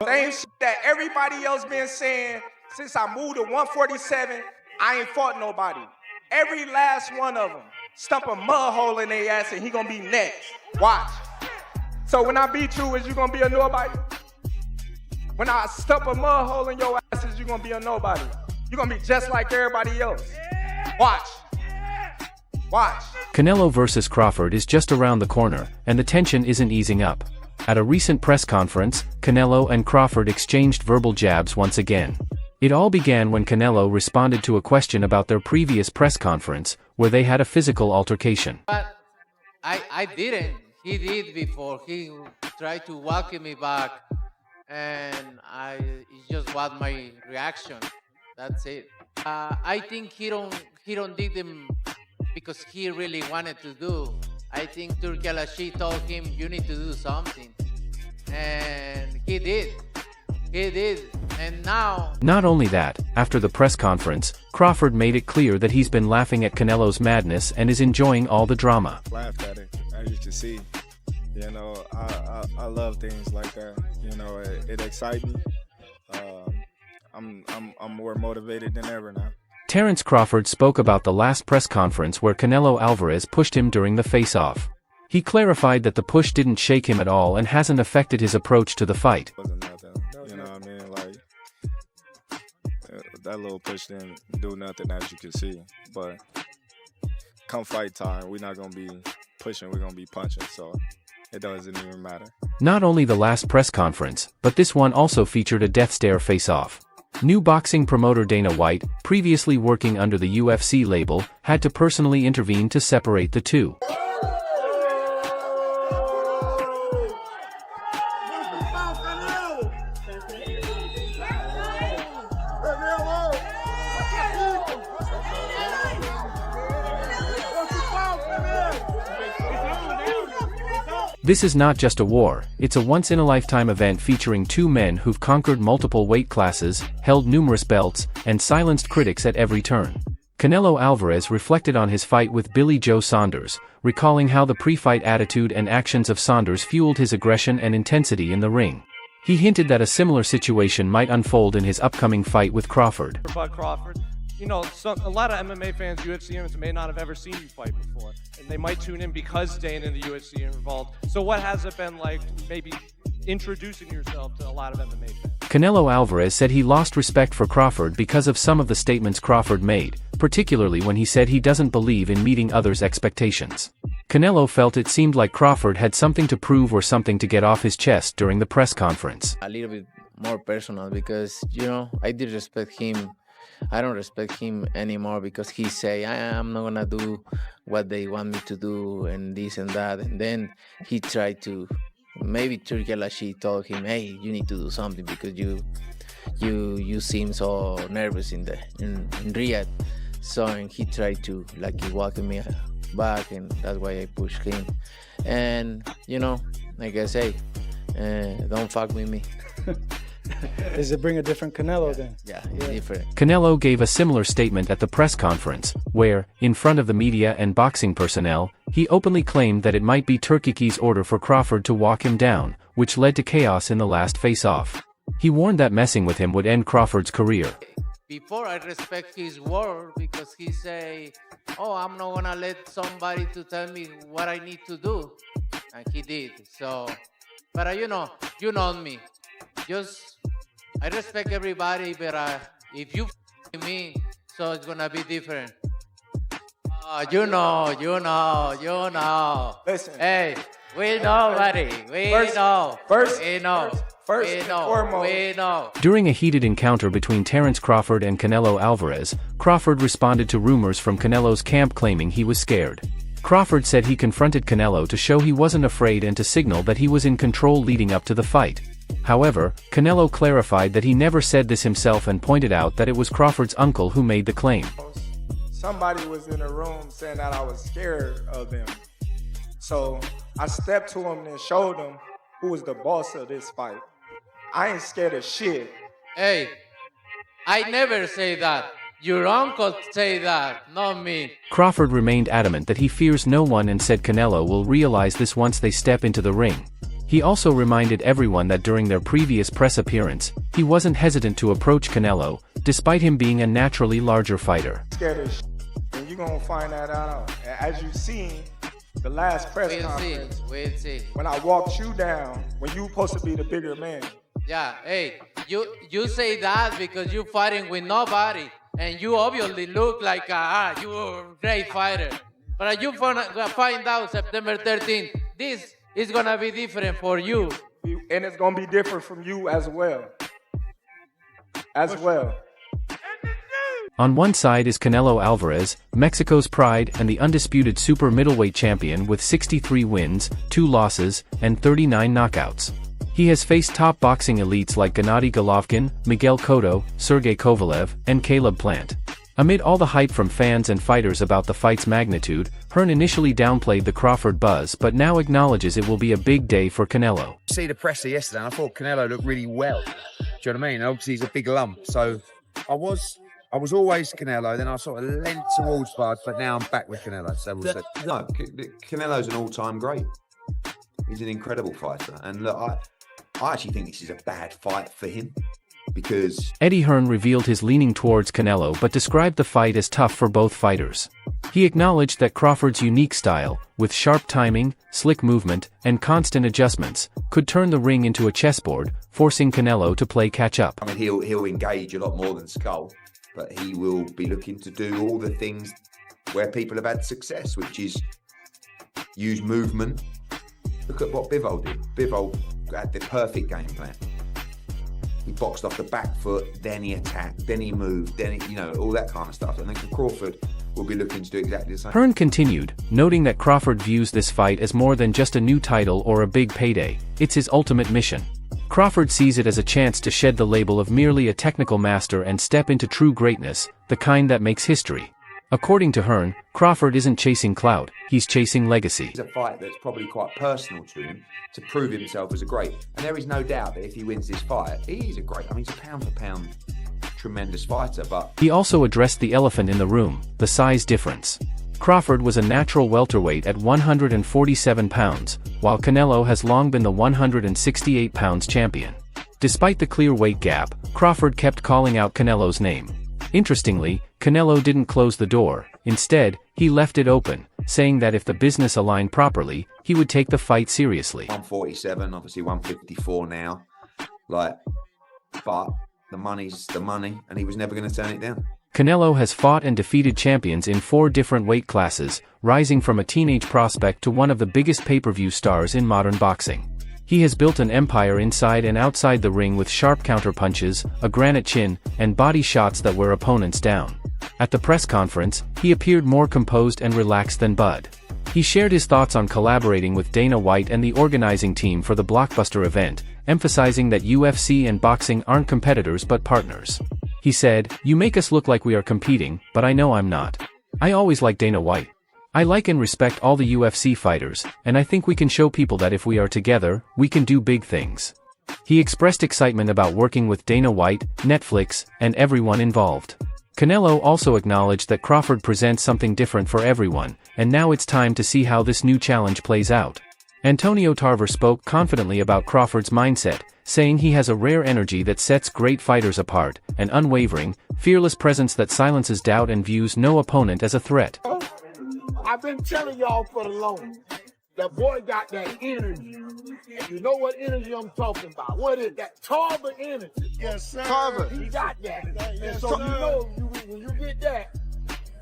Same shit that everybody else been saying since I moved to 147. I ain't fought nobody. Every last one of them stump a mud hole in their ass and he gonna be next. Watch. So when I beat you, is you gonna be a nobody? When I stump a mud hole in your ass, is you gonna be a nobody? You gonna be just like everybody else. Watch. Watch. Canelo versus Crawford is just around the corner, and the tension isn't easing up. At a recent press conference, Canelo and Crawford exchanged verbal jabs once again. It all began when Canelo responded to a question about their previous press conference, where they had a physical altercation. But I didn't. He did before. He tried to welcome me back, and it just was my reaction. That's it. I think he don't did them because he really wanted to do. I think Turki Al-Ashi told him, you need to do something. And he did. He did. And now... Not only that, after the press conference, Crawford made it clear that he's been laughing at Canelo's madness and is enjoying all the drama. Laughed at it, as you can see. You know, I love things like that. You know, it excites me. I'm more motivated than ever now. Terence Crawford spoke about the last press conference where Canelo Alvarez pushed him during the face-off. He clarified that the push didn't shake him at all and hasn't affected his approach to the fight. Wasn't nothing, you know what I mean? Like, that little push didn't do nothing, as you can see. But come fight time, we're not going to be pushing, we're going to be punching, so it doesn't even matter. Not only the last press conference, but this one also featured a death stare face-off. New boxing promoter Dana White, previously working under the UFC label, had to personally intervene to separate the two. This is not just a war, it's a once-in-a-lifetime event featuring two men who've conquered multiple weight classes, held numerous belts, and silenced critics at every turn. Canelo Alvarez reflected on his fight with Billy Joe Saunders, recalling how the pre-fight attitude and actions of Saunders fueled his aggression and intensity in the ring. He hinted that a similar situation might unfold in his upcoming fight with Crawford. Crawford. You know, a lot of MMA fans, UFC fans, may not have ever seen you fight before. And they might tune in because Dana and the UFC are involved. So what has it been like maybe introducing yourself to a lot of MMA fans? Canelo Alvarez said he lost respect for Crawford because of some of the statements Crawford made, particularly when he said he doesn't believe in meeting others' expectations. Canelo felt it seemed like Crawford had something to prove or something to get off his chest during the press conference. A little bit more personal because, you know, I did respect him. I don't respect him anymore because he say, I'm not gonna do what they want me to do and this and that. And then he tried to, maybe Turki Al-Ashi told him, hey, you need to do something because you seem so nervous in Riyadh. So and he tried to like he welcome me back, and that's why I pushed him. And you know, like I say, don't fuck with me. Does it bring a different Canelo then? Yeah, different. Canelo gave a similar statement at the press conference, where, in front of the media and boxing personnel, he openly claimed that it might be Turki's order for Crawford to walk him down, which led to chaos in the last face-off. He warned that messing with him would end Crawford's career. Before I respect his word because he say, oh, I'm not gonna let somebody to tell me what I need to do. And he did, so, but you know me. Just, I respect everybody, but if you me, so it's gonna be different. You know. Listen. Hey, we know, buddy. We know. First we and foremost. During a heated encounter between Terence Crawford and Canelo Alvarez, Crawford responded to rumors from Canelo's camp claiming he was scared. Crawford said he confronted Canelo to show he wasn't afraid and to signal that he was in control leading up to the fight. However, Canelo clarified that he never said this himself and pointed out that it was Crawford's uncle who made the claim. Somebody was in the room saying that I was scared of them. So I stepped to him and showed him who was the boss of this fight. I ain't scared of shit. Hey, I never say that. Your uncle say that, not me. Crawford remained adamant that he fears no one and said Canelo will realize this once they step into the ring. He also reminded everyone that during their previous press appearance, he wasn't hesitant to approach Canelo, despite him being a naturally larger fighter. Scared of and you're gonna find that out. As you've seen, the last press conference, We'll see. when I walked you down, when you were supposed to be the bigger man. Yeah, hey, you say that because you're fighting with nobody, and you obviously look like you're a great fighter. But you find out September 13th, this is gonna be different for you. And it's gonna be different from you as well. As well. On one side is Canelo Alvarez, Mexico's pride and the undisputed super middleweight champion with 63 wins, 2 losses, and 39 knockouts. He has faced top boxing elites like Gennady Golovkin, Miguel Cotto, Sergey Kovalev, and Caleb Plant. Amid all the hype from fans and fighters about the fight's magnitude, Hearn initially downplayed the Crawford buzz but now acknowledges it will be a big day for Canelo. See the presser yesterday, and I thought Canelo looked really well. Do you know what I mean? Obviously, he's a big lump, so I was always Canelo. Then I sort of leant towards Bud, but now I'm back with Canelo. So we'll see. No, Canelo's an all-time great. He's an incredible fighter, and look, I actually think this is a bad fight for him because Eddie Hearn revealed his leaning towards Canelo but described the fight as tough for both fighters. He acknowledged that Crawford's unique style, with sharp timing, slick movement, and constant adjustments, could turn the ring into a chessboard, forcing Canelo to play catch-up. I mean he'll engage a lot more than Skull, but he will be looking to do all the things where people have had success, which is use movement. Look at what Bivol did. Bivol had the perfect game plan. He boxed off the back foot, then he attacked, then he moved, then he, all that kind of stuff. And then Crawford will be looking to do exactly the same. Hearn continued, noting that Crawford views this fight as more than just a new title or a big payday. It's his ultimate mission. Crawford sees it as a chance to shed the label of merely a technical master and step into true greatness, the kind that makes history. According to Hearn, Crawford isn't chasing clout, he's chasing legacy. It's a fight that's probably quite personal to him to prove himself as a great. And there is no doubt that if he wins this fight, he's a great. I mean, he's a pound for pound tremendous fighter, but he also addressed the elephant in the room, the size difference. Crawford was a natural welterweight at 147 pounds, while Canelo has long been the 168 pounds champion. Despite the clear weight gap, Crawford kept calling out Canelo's name. Interestingly, Canelo didn't close the door. Instead, he left it open, saying that if the business aligned properly, he would take the fight seriously. 147, obviously 154 now. But the money's the money, and he was never going to turn it down. Canelo has fought and defeated champions in 4 different weight classes, rising from a teenage prospect to one of the biggest pay-per-view stars in modern boxing. He has built an empire inside and outside the ring with sharp counterpunches, a granite chin, and body shots that wear opponents down. At the press conference, he appeared more composed and relaxed than Bud. He shared his thoughts on collaborating with Dana White and the organizing team for the blockbuster event, emphasizing that UFC and boxing aren't competitors but partners. He said, "You make us look like we are competing, but I know I'm not. I always like Dana White. I like and respect all the UFC fighters, and I think we can show people that if we are together, we can do big things." He expressed excitement about working with Dana White, Netflix, and everyone involved. Canelo also acknowledged that Crawford presents something different for everyone, and now it's time to see how this new challenge plays out. Antonio Tarver spoke confidently about Crawford's mindset, saying he has a rare energy that sets great fighters apart, an unwavering, fearless presence that silences doubt and views no opponent as a threat. I've been telling y'all for the longest. That boy got that energy. You know what energy I'm talking about? What is that? Tarver energy. Yes, sir. Tarver. He got that. And so you know, when you get that,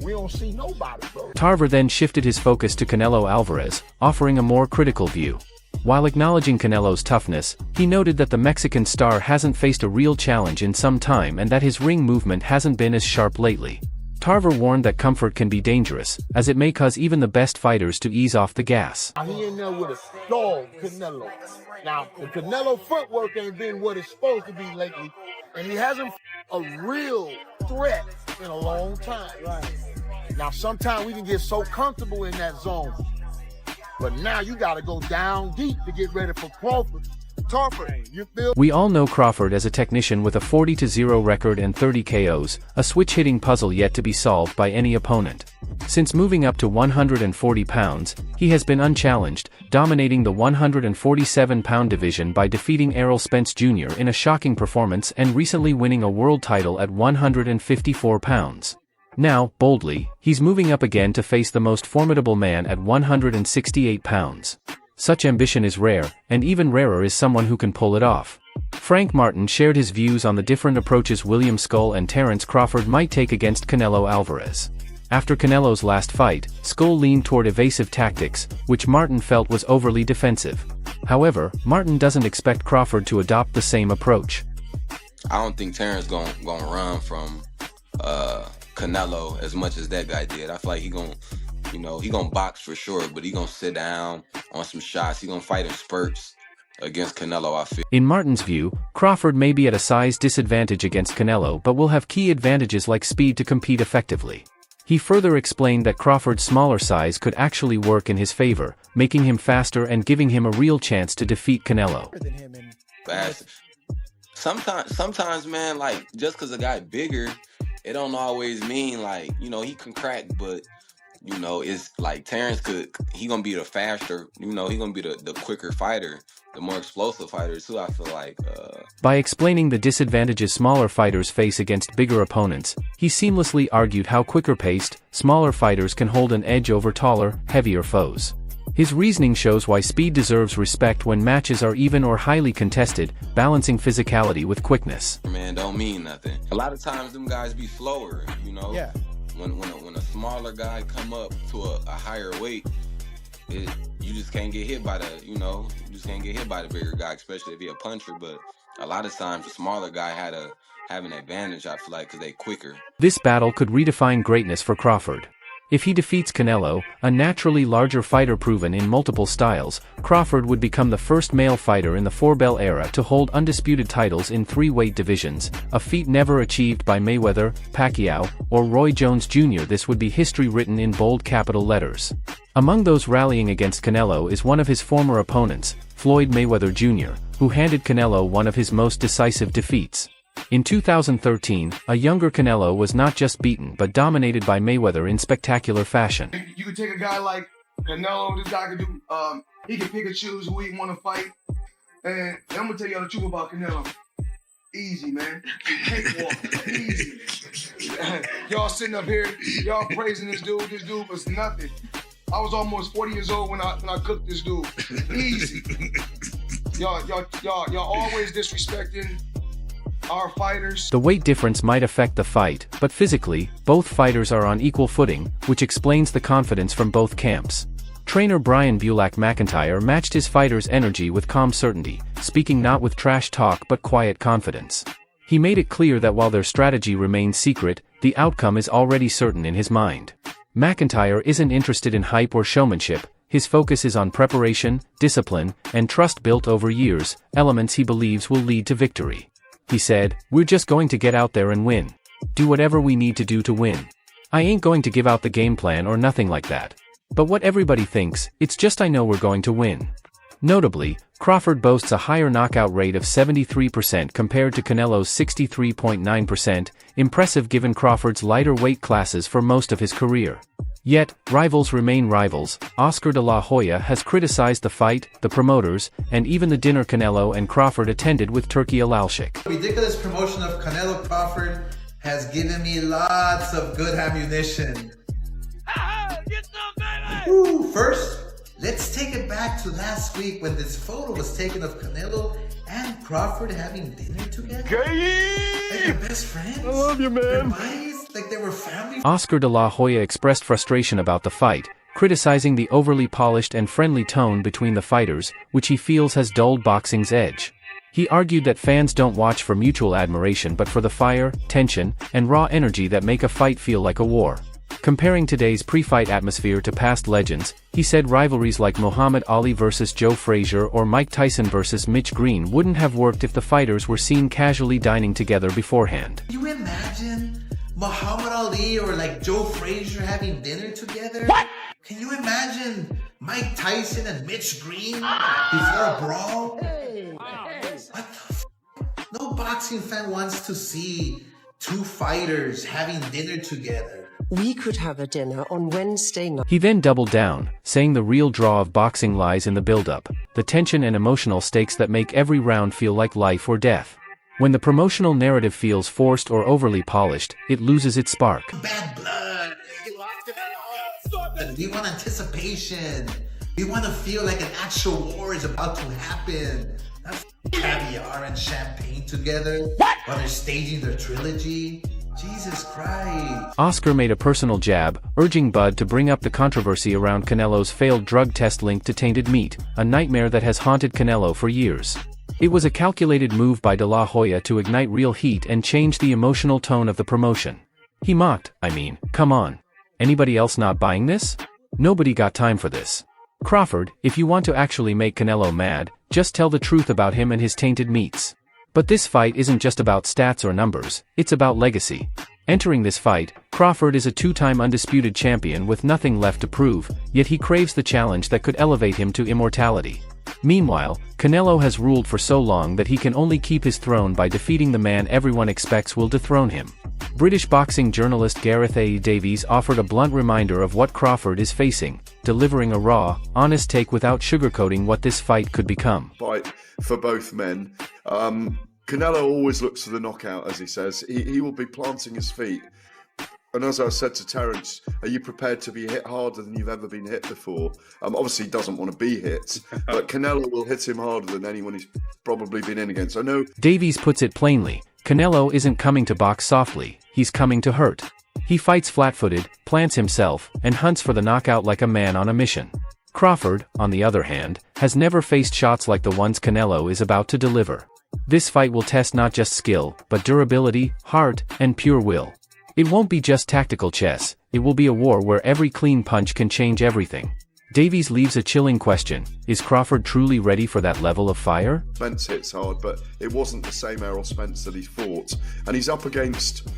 we don't see nobody, bro. Tarver then shifted his focus to Canelo Alvarez, offering a more critical view. While acknowledging Canelo's toughness, he noted that the Mexican star hasn't faced a real challenge in some time and that his ring movement hasn't been as sharp lately. Tarver warned that comfort can be dangerous, as it may cause even the best fighters to ease off the gas. He in there with a dog, Canelo. Now, the Canelo footwork ain't been what it's supposed to be lately, and he hasn't a real threat in a long time. Right. Now, sometimes we can get so comfortable in that zone, but now you got to go down deep to get ready for Crawford Crawford, you feel? We all know Crawford as a technician with a 40-0 record and 30 KOs, a switch-hitting puzzle yet to be solved by any opponent. Since moving up to 140 pounds, he has been unchallenged, dominating the 147-pound division by defeating Errol Spence Jr. in a shocking performance and recently winning a world title at 154 pounds. Now, boldly, he's moving up again to face the most formidable man at 168 pounds. Such ambition is rare, and even rarer is someone who can pull it off. Frank Martin shared his views on the different approaches William Skull and Terence Crawford might take against Canelo Alvarez. After Canelo's last fight, Skull leaned toward evasive tactics, which Martin felt was overly defensive. However, Martin doesn't expect Crawford to adopt the same approach. I don't think Terence gonna run from Canelo as much as that guy did. I feel like he gonna box for sure, but he gonna sit down on some shots. He gonna fight in spurts against Canelo, I feel. In Martin's view, Crawford may be at a size disadvantage against Canelo but will have key advantages like speed to compete effectively. He further explained that Crawford's smaller size could actually work in his favor, making him faster and giving him a real chance to defeat Canelo. Fast. Sometimes, man, like, just because a guy bigger, it don't always mean, like, he can crack, but, it's like Terence he gonna be the faster, he gonna be the quicker fighter, the more explosive fighter, too, I feel like. By explaining the disadvantages smaller fighters face against bigger opponents, he seamlessly argued how quicker-paced, smaller fighters can hold an edge over taller, heavier foes. His reasoning shows why speed deserves respect when matches are even or highly contested, balancing physicality with quickness. Man, don't mean nothing. A lot of times them guys be slower, Yeah. When a smaller guy come up to a higher weight, you just can't get hit by the bigger guy, especially if he a puncher. But a lot of times the smaller guy have an advantage, I feel like, because they quicker. This battle could redefine greatness for Crawford. If he defeats Canelo, a naturally larger fighter proven in multiple styles, Crawford would become the first male fighter in the four-belt era to hold undisputed titles in 3 weight divisions, a feat never achieved by Mayweather, Pacquiao, or Roy Jones Jr. This would be history written in bold capital letters. Among those rallying against Canelo is one of his former opponents, Floyd Mayweather Jr., who handed Canelo one of his most decisive defeats. In 2013, a younger Canelo was not just beaten but dominated by Mayweather in spectacular fashion. You could take a guy like Canelo, this guy could do, he can pick and choose who he want to fight. And I'm going to tell y'all the truth about Canelo. Easy, man. Cakewalk. Easy. Y'all sitting up here, y'all praising this dude. This dude was nothing. I was almost 40 years old when I cooked this dude. Easy. Y'all always disrespecting our fighters. The weight difference might affect the fight, but physically, both fighters are on equal footing, which explains the confidence from both camps. Trainer Brian McIntyre matched his fighter's energy with calm certainty, speaking not with trash talk but quiet confidence. He made it clear that while their strategy remains secret, the outcome is already certain in his mind. McIntyre isn't interested in hype or showmanship. His focus is on preparation, discipline, and trust built over years, elements he believes will lead to victory. He said, "We're just going to get out there and win. Do whatever we need to do to win. I ain't going to give out the game plan or nothing like that. But what everybody thinks, it's just I know we're going to win." Notably, Crawford boasts a higher knockout rate of 73% compared to Canelo's 63.9%, impressive given Crawford's lighter weight classes for most of his career. Yet, rivals remain rivals. Oscar de la Hoya has criticized the fight, the promoters, and even the dinner Canelo and Crawford attended with Turki Alalshik. The ridiculous promotion of Canelo Crawford has given me lots of good ammunition. Ooh, first, let's take it back to last week when this photo was taken of Canelo and Crawford having dinner together. Like they're best friends. I love you, man. They're buddies, like they were family. Oscar de la Hoya expressed frustration about the fight, criticizing the overly polished and friendly tone between the fighters, which he feels has dulled boxing's edge. He argued that fans don't watch for mutual admiration but for the fire, tension, and raw energy that make a fight feel like a war. Comparing today's pre-fight atmosphere to past legends, he said rivalries like Muhammad Ali versus Joe Frazier or Mike Tyson versus Mitch Green wouldn't have worked if the fighters were seen casually dining together beforehand. Can you imagine Muhammad Ali or like Joe Frazier having dinner together? What? Can you imagine Mike Tyson and Mitch Green before a brawl? What the f? No boxing fan wants to see two fighters having dinner together. We could have a dinner on Wednesday night. He then doubled down, saying the real draw of boxing lies in the build-up, the tension and emotional stakes that make every round feel like life or death. When the promotional narrative feels forced or overly polished, it loses its spark. Bad blood. We want anticipation. We want to feel like an actual war is about to happen. Not caviar and champagne together while they're staging their trilogy. Jesus Christ. Oscar made a personal jab, urging Bud to bring up the controversy around Canelo's failed drug test linked to tainted meat, a nightmare that has haunted Canelo for years. It was a calculated move by De La Hoya to ignite real heat and change the emotional tone of the promotion. He mocked, come on. Anybody else not buying this? Nobody got time for this. Crawford, if you want to actually make Canelo mad, just tell the truth about him and his tainted meats. But this fight isn't just about stats or numbers, it's about legacy. Entering this fight, Crawford is a two-time undisputed champion with nothing left to prove, yet he craves the challenge that could elevate him to immortality. Meanwhile, Canelo has ruled for so long that he can only keep his throne by defeating the man everyone expects will dethrone him. British boxing journalist Gareth A. Davies offered a blunt reminder of what Crawford is facing, delivering a raw, honest take without sugarcoating what this fight could become. Fight for both men. Canelo always looks for the knockout, as he says. He will be planting his feet. And as I said to Terence, are you prepared to be hit harder than you've ever been hit before? Obviously, he doesn't want to be hit, but Canelo will hit him harder than anyone he's probably been in against. I know. Davies puts it plainly, Canelo isn't coming to box softly, he's coming to hurt. He fights flat-footed, plants himself, and hunts for the knockout like a man on a mission. Crawford, on the other hand, has never faced shots like the ones Canelo is about to deliver. This fight will test not just skill, but durability, heart, and pure will. It won't be just tactical chess, it will be a war where every clean punch can change everything. Davies leaves a chilling question, is Crawford truly ready for that level of fire? Spence hits hard, but it wasn't the same Errol Spence that he fought. And he's up against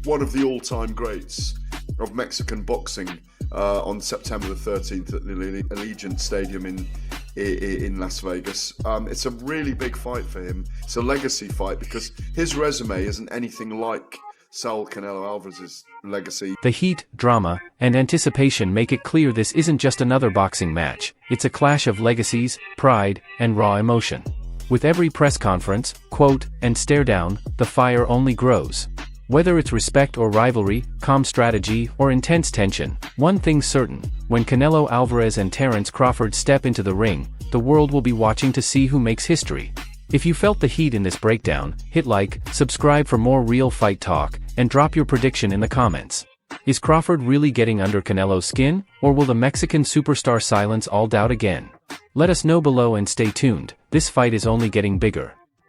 one of the all-time greats of Mexican boxing on September the 13th at the Allegiant Stadium in Las Vegas. It's a really big fight for him. It's a legacy fight because his resume isn't anything like Saul Canelo Alvarez's legacy. The heat, drama, and anticipation make it clear this isn't just another boxing match, it's a clash of legacies, pride, and raw emotion. With every press conference, quote, and stare down, the fire only grows. Whether it's respect or rivalry, calm strategy, or intense tension, one thing's certain, when Canelo Alvarez and Terence Crawford step into the ring, the world will be watching to see who makes history. If you felt the heat in this breakdown, hit like, subscribe for more real fight talk, and drop your prediction in the comments. Is Crawford really getting under Canelo's skin, or will the Mexican superstar silence all doubt again? Let us know below and stay tuned, this fight is only getting bigger.